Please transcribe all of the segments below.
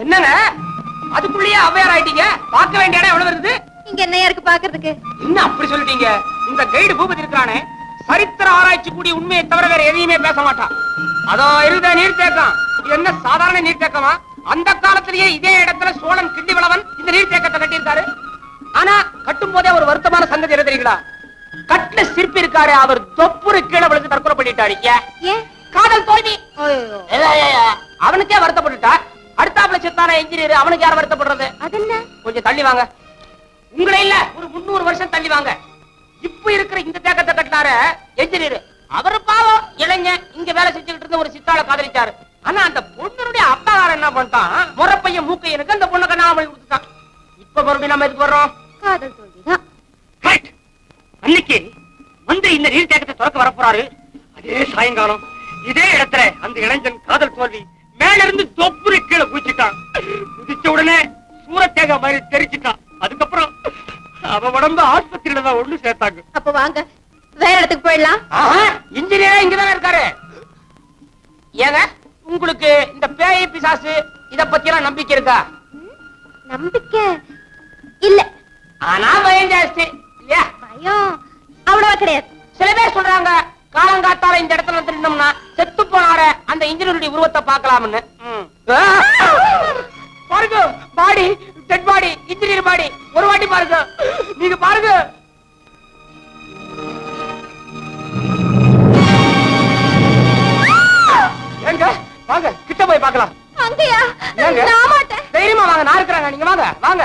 என்னங்க அதுக்குள்ளேயே அவ்வையார் ஆயிட்டீங்க? பார்க்க வேண்டிய இடம் எவ்வளவு இருக்குது? இங்க என்ன இருக்கு பாக்குறதுக்கு? என்ன அப்படி சொல்லிட்டீங்க? இந்த கைடு பூபதி இருக்கானே, சரித்திர ஆராய்ச்சி கூடிய உண்மையை தவிர வேற எதையுமே பேச மாட்டான். அதோ இருந்த நீர்த்தேக்கம். இது என்ன சாதாரண நீர்த்தேக்கமா? அந்த காலத்திலேயே இதே இடத்துல சோழன் கிண்டிவளவன் இந்த நீர்த்தேக்கத்தை கட்டியிருக்காரு. ஆனா கட்டும் போதே ஒரு வருத்தமான சங்கதி என்ன தெரியுங்களா? கட்ல சிற்பி இருக்காரு, அவர் தொப்புரு கீழே விழுந்து தற்கொலை பண்ணிட்டாரு. ஏன்? காதல் தோல்வி. அவனுக்கே வருத்தப்பட்டுட்டா, அடுத்தாப்புல செத்தான இன்ஜினியர் அவனுக்கு யார் வருத்தப்படுறது? அதென்ன? கொஞ்சம் தள்ளி வாங்க. உங்களே இல்ல, ஒரு 300 வருஷம் தள்ளி வாங்க. இப்ப இருக்கிற இந்த தேக்கத்தை கட்டினார என்ஜினியர், அவரு பாவம் இளைஞன், இங்க வேலை செஞ்சுக்கிட்டு இருந்த ஒரு சித்தாள காதலிச்சாரு. ஆனா அந்த பொண்ணுடைய அப்பாவார என்ன பண்ணிட்டான், முறப்பையன் மூக்கையனுக்கு அந்த பொண்ணை கண்ணாம கொடுத்துட்டான். இப்ப மறுபடியும் நம்ம எதுக்கு வர்றோம்? காதல் தோல்விதான். அன்னைக்கு மந்திரி இந்த நீர் தேக்கத்தை திறக்க வரப்போறாரு. அதே சாயங்காலம் இதே இடத்துல அந்த இளைஞன் காதல் தோல்வி மேல இருந்து தொப்புரு கீழே குதிச்சுட்டான். குதிச்ச உடனே சூரத்தேக மாதிரி தெரிச்சுட்டான். அதுக்கப்புறம் அவ உடம்பு ஆஸ்பத்திரியில தான் ஒண்ணு சேர்த்தாங்க. அப்ப வாங்க வேற இடத்துக்கு போயிடலாம். இன்ஜினியரா இங்கதான் இருக்காரு. ஏங்க உங்களுக்கு இந்த பேய் பிசாசு இத பத்தி எல்லாம் நம்பிக்கை இருக்கா? நம்பிக்கை இல்ல, ஆனா பயம் ஜாஸ்தி இல்லையா? பயம் அவ்வளவா கிடையாது. சில பேர் சொல்றாங்க காலங்காத்தால இந்த இடத்துல திருந்தோம்னா செத்து போனார அந்த இன்ஜினியருடைய உருவத்தை பார்க்கலாம்னு. பாருங்க, பாடி டெட் பாடி, இன்ஜினியர் பாடி. ஒரு வாட்டி பாருங்க, நீங்க பாருங்க. எங்க வாங்க, கிட்ட போய் பார்க்கலாம். அங்கயா? ஏங்க? நான் மாட்டேன். தைரியமா வாங்க, நான் இருக்கிறேங்க. நீங்க வாங்க வாங்க.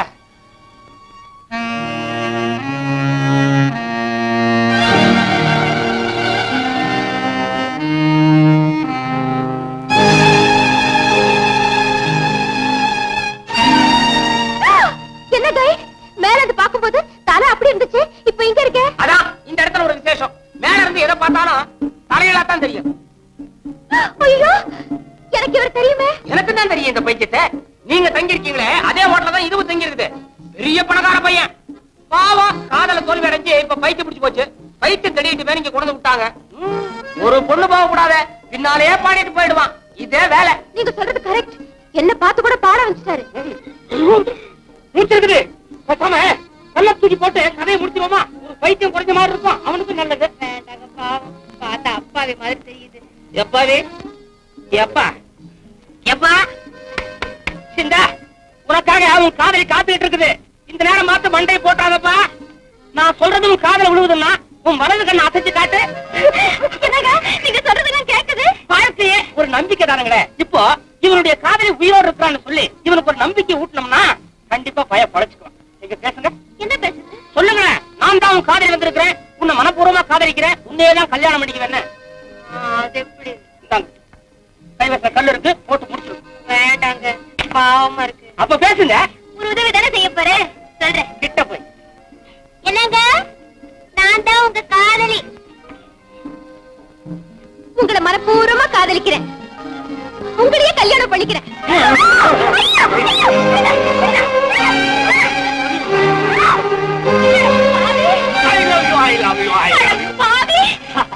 என்ன கை மேல இருந்து பாக்கும்போது தலை அப்படி இருந்துச்சு, இப்ப இங்க இருக்கே? அதான் இந்த இடத்துல ஒரு விசேஷம். மேல இருந்து எதை பார்த்தாலும் தலையில தான் தெரியும். ஐயோ, எனக்கு இவர் தெரியுமே. எனக்கு தான் தெரியும் இந்த பைத்தியத்தை. நீங்க தங்கி இருக்கீங்களே அதே ஹோட்டல்ல தான் இதுவும் தங்கி இருக்குது. பெரிய பணக்கார பையன். பாவம் காதல தோல்வி அடைஞ்சு இப்ப பைத்தியம் பிடிச்சு போச்சு. பைத்தியம் தெளிவிட்டு வேற இங்க கொண்டு விட்டாங்க. ஒரு பொண்ணு போக கூடாது, பின்னாலேயே பாடிட்டு போயிடுவான். இதே வேலை. நீங்க சொல்றது கரெக்ட். என்ன பார்த்து கூட பாட வச்சுட்டாரு. முடிச்சிருக்குது. பேசாம கல்ல தூக்கி போட்டு கதையை முடிச்சிருவோமா? ஒரு பைத்தியம் குறைஞ்ச மாதிரி இருக்கும், அவனுக்கு நல்லது. வேண்டாங்க, பாவம் பார்த்தா அப்பாவி மாதிரி தெரியுது. எப்பாவே எப்பா எப்பா சிந்தா, உனக்காக அவன் காதலி காத்துக்கிட்டு இருக்குது. இந்த நேரம் மாத்த மண்டையை போட்டாங்கப்பா. நான் சொல்றதும் காதல விழுவுதுன்னா உன் வலது கண்ணை அசைச்சு காட்டு. என்னங்க நீங்க சொல்றதெல்லாம் கேக்குது? வாழ்க்கையே ஒரு நம்பிக்கை தானுங்களே. இப்போ இவனுடைய காதலி உயிரோடு இருக்கிறான்னு சொல்லி இவனுக்கு ஒரு நம்பிக்கை ஊட்டினோம்னா கண்டிப்பா பய பழச்சுக்குவான். நீங்க பேசுங்க. என்ன பேசுது? சொல்லுங்களேன். நான் தான் உன் காதலி வந்திருக்கிறேன், உன்னை மனப்பூர்வமா காதலிக்கிறேன், உன்னையேதான் கல்யாணம் பண்ணிக்குவேன். அது எப்படி? கைவச கல் இருக்கு, போட்டு முடிச்சு. வேண்டாங்க, பாவமா இருக்கு. அப்ப பேசுங்க. ஒரு உதவி தானே செய்ய போறேன், சொல்றேன். கிட்ட போய். என்னங்க, நான் தான் உங்க காதலி. உங்களை மனப்பூர்வமா காதலிக்கிறேன், உங்களையே கல்யாணம் பண்ணிக்கிறேன்.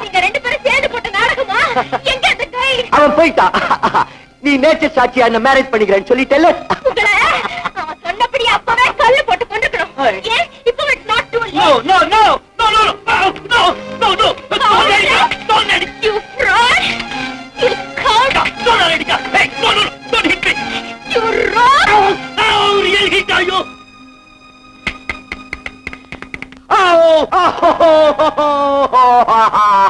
நீங்க ரெண்டு பேரும் சேர்ந்து போட்ட நாடகமா? எங்க அந்த கை? அவன் போயிட்டான். நீ நேச்சர் சாட்சியா என்ன மேரேஜ் பண்ணிக்கிறேன்னு சொல்லிட்டேல்ல. உங்களை அவன் சொன்னபடி அப்பவே கல்லு போட்டு கொண்டுக்கணும். ஏன் இப்போ it's not to late. No no no no no no no no don't let it. You fraud. You coward. Don't let it. Hey, no no don't hit me. You rogue. Oh, real hit are you?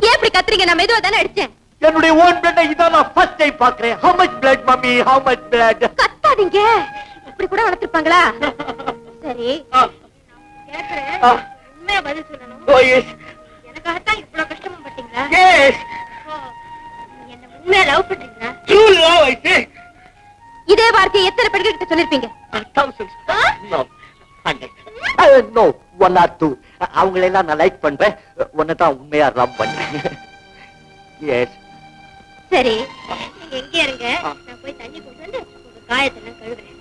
ஏன் இப்படி கத்துறீங்க? நான் மெதுவா தானே அடிச்சேன். என்னுடைய own blood இதான் நான் ஃபர்ஸ்ட் டைம் பார்க்கிறேன். how much blood mummy, how much blood? கத்தாதீங்க, இப்படி கூட வளர்த்திருப்பாங்களா? சரி கேக்குறேன், உண்மையா பதில் சொல்லணும். oh yes எனக்காகத்தான் இவ்வளவு கஷ்டமும் பட்டீங்களா? yes என்ன உண்மையா லவ் பண்றீங்களா? true love I say. இதே வார்த்தையை எத்தனை பெண்கள் கிட்ட சொல்லிருப்பீங்க? thousands no 100 no 1 or 2. அவங்களெல்லாம் நான் லைக் பண்றேன், ஒன்னை தான் உண்மையா லவ் பண்றேன். yes சரி, நீங்க எங்க இருங்க, நான் போய் தண்ணி கொண்டு வந்து உங்க காயத்தெல்லாம் கழுவுறேன்.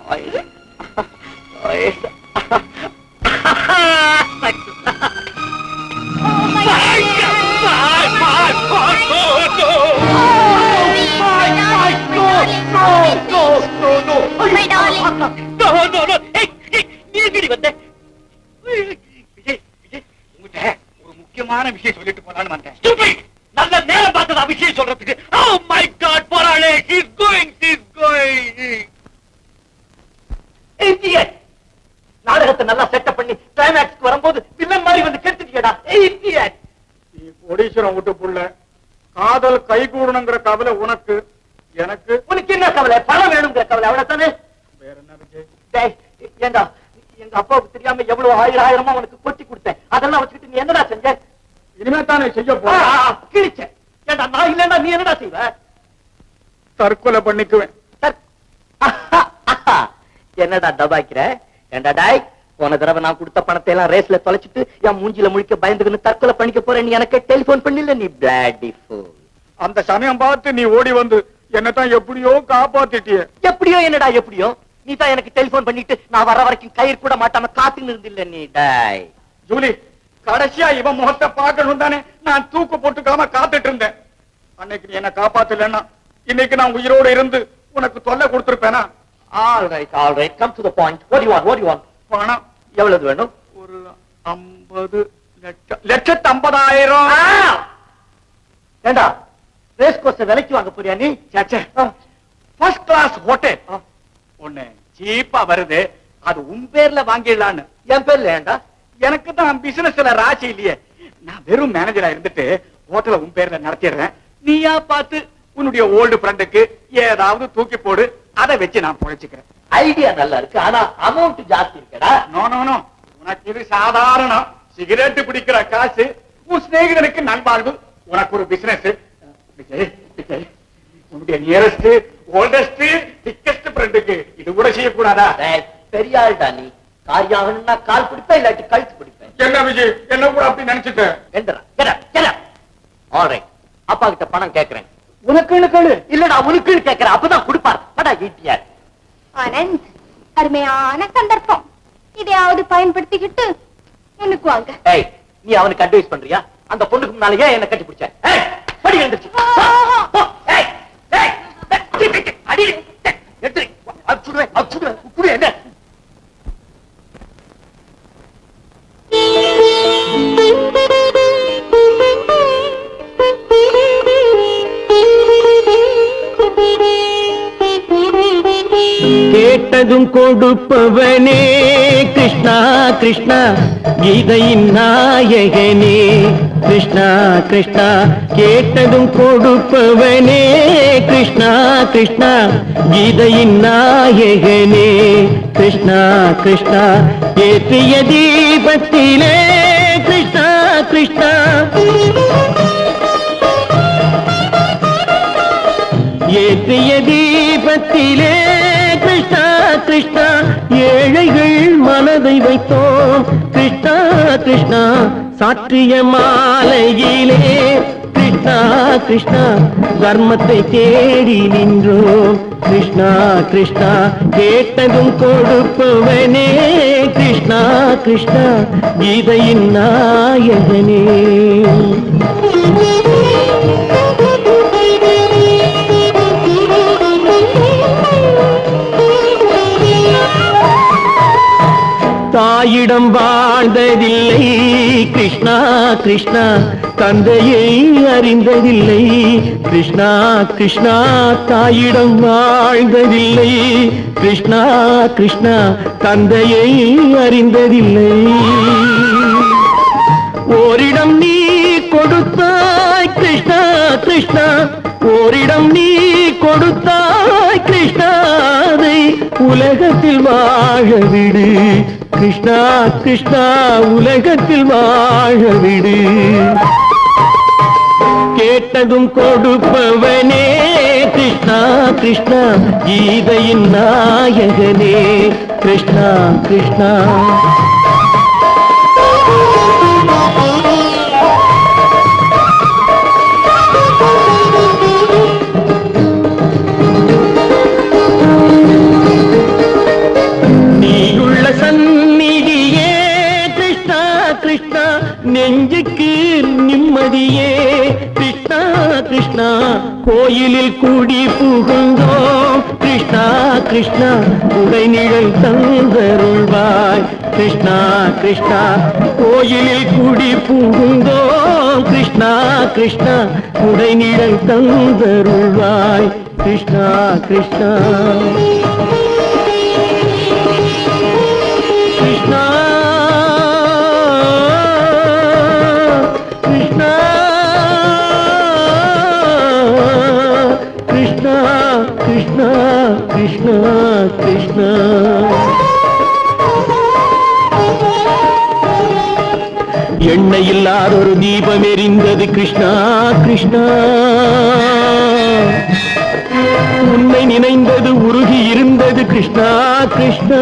my darling. No, no, no. ஏய், ஏய், நீ எங்கடி வந்த? விஜய், விஜய், உங்ககிட்ட ஒரு முக்கியமான விஷயம் சொல்லிட்டு போலான்னு வந்தேன். Stupid! நல்ல நேரம் பார்த்ததா விஷயம் சொல்றதுக்கு. Oh my God, போறாளே. She's going. Idiot! நாடகத்தை நல்லா செட்டப் பண்ணி கிளைமேக்ஸ்க்கு வரும்போது வில்லன் மாதிரி வந்து கெடுத்துட்டியடா. Idiot! நீ கோடீஸ்வரம் விட்டு புள்ள காதல் கைகூடணுங்கிற கவலை உனக்கு, எனக்கு உனக்கு என்ன கவலை? பணம் வேணுங்கிற கவலை, அவ்வளவுதானே? வேற என்ன விஜய்? டேய், ஏண்டா எங்க அப்பாவுக்கு தெரியாம எவ்வளவு ஆயிரமா உனக்கு கொட்டி கொடுத்தேன். அதெல்லாம் வச்சுக்கிட்டு நீ என்னடா செஞ்ச? இனிமே தானே செய்ய போற? கிழிச்ச. ஏண்டா நான் இல்லன்னா நீ என்னடா செய்வ? தற்கொலை பண்ணிக்குவேன். என்னடா தபாய்க்கிற? ஏண்டா டாய், போன தடவை நான் கொடுத்த பணத்தை எல்லாம் ரேஸ்ல தொலைச்சிட்டு என் மூஞ்சில முழிக்க பயந்துன்னு தற்கொலை பண்ணிக்க போறேன். நீ எனக்கு டெலிபோன் பண்ணல, நீ பிளாடி ஃபூல். அந்த சமயம் பார்த்து நீ ஓடி வந்து என்னத்தான் எப்படியோ காப்பாத்திட்டிய. எப்படியோ என்னடா எப்படியோ? நீ தான் எனக்கு டெலிபோன் பண்ணிட்டு நான் வர வரைக்கும் கயிறு கூட மாட்டாம காத்துன்னு இருந்தில்ல நீ. டாய் ஜூலி, கடைசியா இவன் முகத்தை பார்க்கணும் தானே நான் தூக்கு போட்டுக்காம காத்துட்டு இருந்தேன். அன்னைக்கு நீ என்ன காப்பாத்தலன்னா இன்னைக்கு நான் உயிரோடு இருந்து உனக்கு தொல்லை கொடுத்திருப்பேனா? all right, come to the point. What do you want? பணம் எவ்வளவு வேணும்? ஒரு 50,50,000. ஏண்டா ரேஸ் கோர்ஸ் விலைக்கு வாங்க போறியா நீ? ஃபர்ஸ்ட் கிளாஸ் ஹோட்டல் ஒண்ணு சீப்பா வருது, அது உன் பேர்ல வாங்கிடலான்னு. என் பேர்ல ஏண்டா? எனக்கு தான் பிசினஸ்ல ராசி இல்லையே. நான் வெறும் மேனேஜரா இருந்துட்டு ஹோட்டலை உன் பேர்ல நடத்திடுறேன். நீயா பார்த்து உன்னுடைய ஓல்டு ஃப்ரெண்டுக்கு ஏதாவது தூக்கி போடு, அதை வச்சு நான் பொழைச்சுக்கிறேன். ஐடியா நல்லா இருக்கு, ஆனா அமௌண்ட் ஜாஸ்தி இருக்கடா. நோ நோ நோ, உனக்கு இது சாதாரணம். சிகரெட் பிடிக்கிற காசு, உன் சிநேகிதனுக்கு நல்வாழ்வு, உனக்கு ஒரு பிசினஸ். உன்னுடைய நியரஸ்ட் ஓல்டஸ்ட் திக்கஸ்ட் ஃப்ரெண்டுக்கு இது கூட செய்யக்கூடாதா? பெரிய ஆள்டா நீ. காரியாகணும்னா கால் பிடிப்பேன், இல்லாட்டி கழுத்து பிடிப்பேன். என்ன விஜய், என்ன கூட அப்படி நினைச்சிட்டேன். ஆல்ரைட், அப்பா கிட்ட பணம் கேட்கிறேன். உனக்குன்னு கேளு. இல்லடா உனக்குன்னு கேட்கிறேன், அப்பதான் கொடுப்பார். படா ஈட்டியார். ஆனந்த், அருமையான சந்தர்ப்பம். இதையாவது பயன்படுத்திக்கிட்டு எனக்கு வாங்க. ஏய், நீ அவனுக்கு அட்வைஸ் பண்றியா? அந்த பொண்ணுக்கு முன்னாலேயே என்ன கட்டி பிடிச்ச. ஏய், படி எழுந்துச்சு. ஏய், ஏய், அடி எடுத்து அச்சுடுவேன் உப்புடு என்ன? கேட்டதும் கொடுப்பவனே கிருஷ்ணா கிருஷ்ணா, கீதையின் நாயகனே கிருஷ்ணா கிருஷ்ணா. கேட்டதும் கொடுப்பவனே கிருஷ்ணா கிருஷ்ணா, கீதையின் நாயகனே கிருஷ்ணா கிருஷ்ணா. ஏற்றிய தீபத்திலே கிருஷ்ணா கிருஷ்ணா, ஏற்றிய தீபத்திலே கிருஷ்ணா கிருஷ்ணா. ஏழைகள் மனதை வைத்தோம் கிருஷ்ணா கிருஷ்ணா. சாற்றிய மாலையிலே கிருஷ்ணா கிருஷ்ணா, தர்மத்தை தேடி நின்றோம் கிருஷ்ணா கிருஷ்ணா. கேட்டதும் கொடுப்பவனே கிருஷ்ணா கிருஷ்ணா, கீதையின் நாயகனே. தாயிடம் வாழ்ந்ததில்லை கிருஷ்ணா கிருஷ்ணா, தந்தையை அறிந்ததில்லை கிருஷ்ணா கிருஷ்ணா. தாயிடம் வாழ்ந்ததில்லை கிருஷ்ணா கிருஷ்ணா, தந்தையை அறிந்ததில்லை. ஓரிடம் நீ கொடுத்தாய் கிருஷ்ணா கிருஷ்ணா, ஓரிடம் நீ கொடுத்தாய் கிருஷ்ணா. அதை உலகத்தில் வாழ விடு கிருஷ்ணா கிருஷ்ணா, உலகத்தில் வாழ விடு. கேட்டதும் கொடுப்பவனே கிருஷ்ணா கிருஷ்ணா, கீதையின் நாயகனே கிருஷ்ணா கிருஷ்ணா. நெஞ்சுக்கு நிம்மதியே கிருஷ்ணா கிருஷ்ணா. கோயிலில் கூடி புகுந்தோம் கிருஷ்ணா கிருஷ்ணா உடைநிழல் தந்தருள்வாய் கிருஷ்ணா கிருஷ்ணா கோயிலில் குடி புகுந்தோம் கிருஷ்ணா கிருஷ்ணா உடைநிழல் தந்தருள்வாய் கிருஷ்ணா கிருஷ்ணா கிருஷ்ணா கிருஷ்ணா கிருஷ்ணா கிருஷ்ணா கிருஷ்ணா கிருஷ்ணா எண்ணெய் இல்லாத ஒரு தீபம் எரிந்தது கிருஷ்ணா கிருஷ்ணா உன்னை நினைந்தது உருகி இருந்தது கிருஷ்ணா கிருஷ்ணா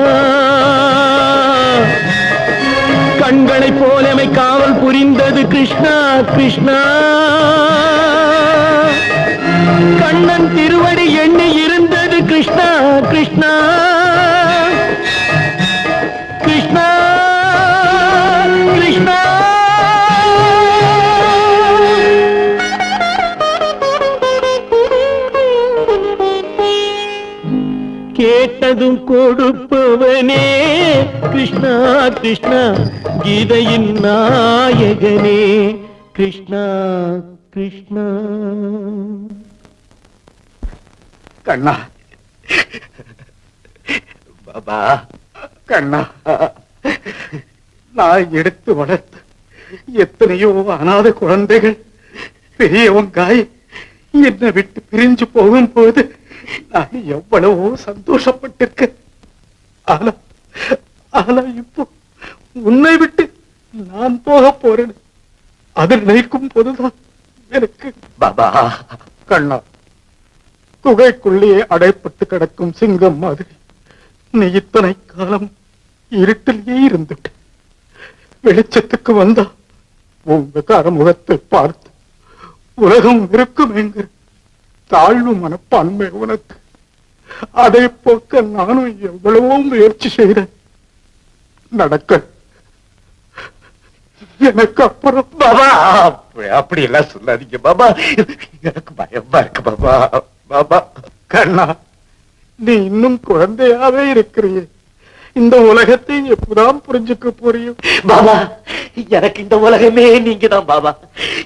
கண்களைப் போலமை காவல் புரிந்தது கிருஷ்ணா கிருஷ்ணா கண்ணன் திருவடி எண்ணி இருந்தது கிருஷ்ணா கிருஷ்ணா கிருஷ்ணா கிருஷ்ணா கேட்டதும் கொடுப்பவனே கிருஷ்ணா கிருஷ்ணா கீதையின் நாயகனே கிருஷ்ணா கிருஷ்ணா கண்ணா பாபா கண்ணா நான் எடுத்து வளர்த்து எத்தனையோ அனாதை குழந்தைகள் பெரியவங்காய் என்னை விட்டு பிரிஞ்சு போகும்போது நான் எவ்வளவோ சந்தோஷப்பட்டிருக்கேன். ஆனா இப்போ உன்னை விட்டு நான் போக போறேன். அது நினைக்கும் போதுதான் எனக்கு பாபா கண்ணா குகைக்குள்ளேயே அடைப்பட்டு கிடக்கும் சிங்கம் மாதிரி நீ இத்தனை காலம் இருட்டிலேயே இருந்துட்டு வெளிச்சத்துக்கு வந்தா உங்க கரமுகத்தை பார்த்து உலகம் இருக்கும் என்கிற தாழ்வு மனப்பான்மை உனக்கு. அதை போக்க நானும் எவ்வளவோ முயற்சி செய்தேன். நடக்க எனக்கு அப்புறம் பாபா அப்படி எல்லாம் சொல்லாதீங்க பாபா, எனக்கு பயமா இருக்கு பாபா. பாபா கண்ணா நீ இன்னும் குழந்தையாவே இருக்கிறியே. இந்த உலகத்தை எப்பதான் புரிஞ்சுக்க போறியும்? பாபா எனக்கு இந்த உலகமே நீங்க தான் பாபா.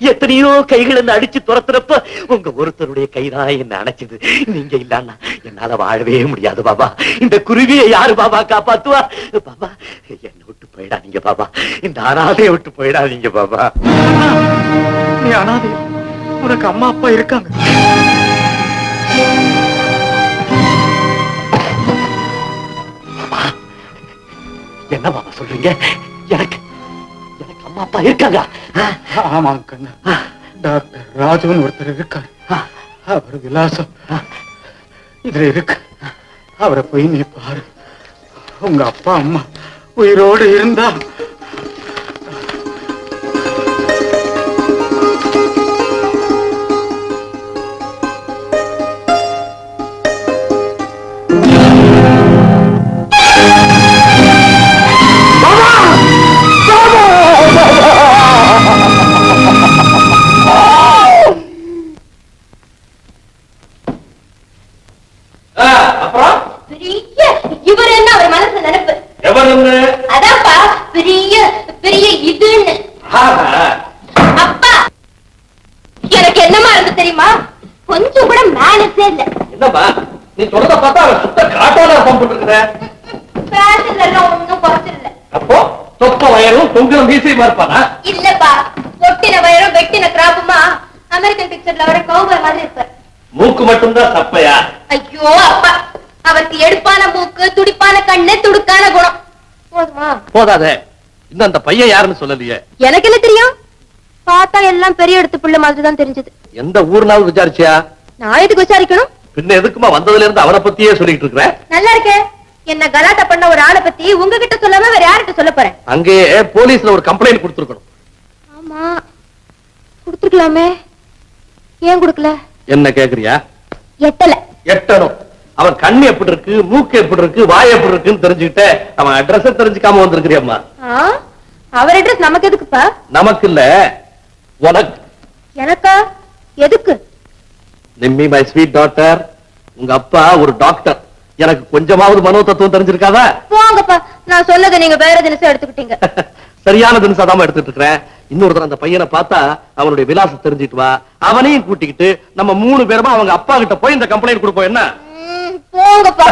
எத்தனையோ கைகள் என்ன அடிச்சு துரத்துறப்ப உங்க ஒருத்தருடைய கைதான் என்ன அணைச்சது. நீங்க இல்லன்னா என்னால வாழவே முடியாது பாபா. இந்த குருவியை யாரு பாபா காப்பாத்துவா? பாபா என்ன விட்டு போயிடாதீங்க பாபா, இந்த அனாதையை விட்டு போயிடாதீங்க பாபா. நீ அனாதை, உனக்கு அம்மா அப்பா இருக்காங்க. என்ன பாபா சொல்றீங்க? எனக்கு அம்மா அப்பா இருக்காங்க? ஆமாங்க கண்ணா, டாக்டர் ராஜுன்னு ஒருத்தர் இருக்காரு. அவர் விலாசம் இதுல இருக்கு. அவரை போய் நீ பாரு. உங்க அப்பா அம்மா உயிரோடு இருந்தா இவர் என்ன அவர் மனசு நினைப்பு? அதான்ப்பா பெரிய பெரிய இதுன்னு. அப்பா எனக்கு என்னமா இருக்கு தெரியுமா? கொஞ்சம் கூட மேனஸே இல்ல. என்னப்பா நீ சொல்றத பார்த்தா அவன் சுத்த காட்டால பம்பு இருக்கிற. பேஷன்ல எல்லாம் ஒண்ணும் குறைச்சிடல. அப்போ தொப்ப வயரும் தொங்குற மீசையுமா இருப்பானா? இல்லப்பா, பொட்டின வயரும் வெட்டின கிராப்புமா அமெரிக்கன் பிக்சர்ல வர கௌபாய் மாதிரி இருப்பார். மூக்கு மட்டும்தான் சப்பையா? ஐயோ அப்பா, அவருக்கு எடுப்பான மூக்கு, துடிப்பான கண்ணு, துடுக்கான குணம். போதுமா? போதாதே, இன்னும் அந்த பையன் யாருன்னு சொல்லலையே. எனக்கு என்ன தெரியும்? பார்த்தா எல்லாம் பெரிய இடத்து பிள்ளை மாதிரி தான் தெரிஞ்சது. எந்த ஊர்னாலும் விசாரிச்சியா? நான் எதுக்கு விசாரிக்கணும்? பின்ன எதுக்குமா வந்ததுல இருந்து அவனை பத்தியே சொல்லிட்டு இருக்கிற? நல்லா இருக்கே. என்ன கலாட்டா பண்ண ஒரு ஆளை பத்தி உங்ககிட்ட சொல்லாம வேற யார்கிட்ட சொல்ல போறேன்? அங்கேயே போலீஸ்ல ஒரு கம்ப்ளைண்ட் கொடுத்துருக்கணும். ஆமா, கொடுத்துருக்கலாமே. ஏன் கொடுக்கல? என்ன கேக்குறியா? எட்டல. எட்டணும். அவன் கண்ணு எப்படி இருக்கு, மூக்கு எப்படி இருக்கு, வாய் எப்படி இருக்குன்னு தெரிஞ்சுக்கிட்ட அவன் அட்ரஸ் தெரிஞ்சுக்காம வந்திருக்கிறியம்மா. அவர் அட்ரஸ் நமக்கு எதுக்குப்பா? நமக்கு இல்ல, உனக்கு. எனக்கா? எதுக்கு? நிம்மி மை ஸ்வீட் டாட்டர், உங்க அப்பா ஒரு டாக்டர். எனக்கு கொஞ்சமாவது மனோ தத்துவம் தெரிஞ்சிருக்காதா? போங்கப்பா, நான் சொன்னதை நீங்க வேற தினசம் எடுத்துக்கிட்டீங்க. சரியான தினசாதான் எடுத்துட்டு இருக்கிறேன். இன்னொரு தடவை அந்த பையனை பார்த்தா அவனுடைய விலாசம் தெரிஞ்சிட்டு வா. அவனையும் கூட்டிக்கிட்டு நம்ம 3 பேருமா அவங்க அப்பா கிட்ட போய் இந்த கம்ப்ளைண்ட் கொடுப்போம். என்ன? போங்கப்பா.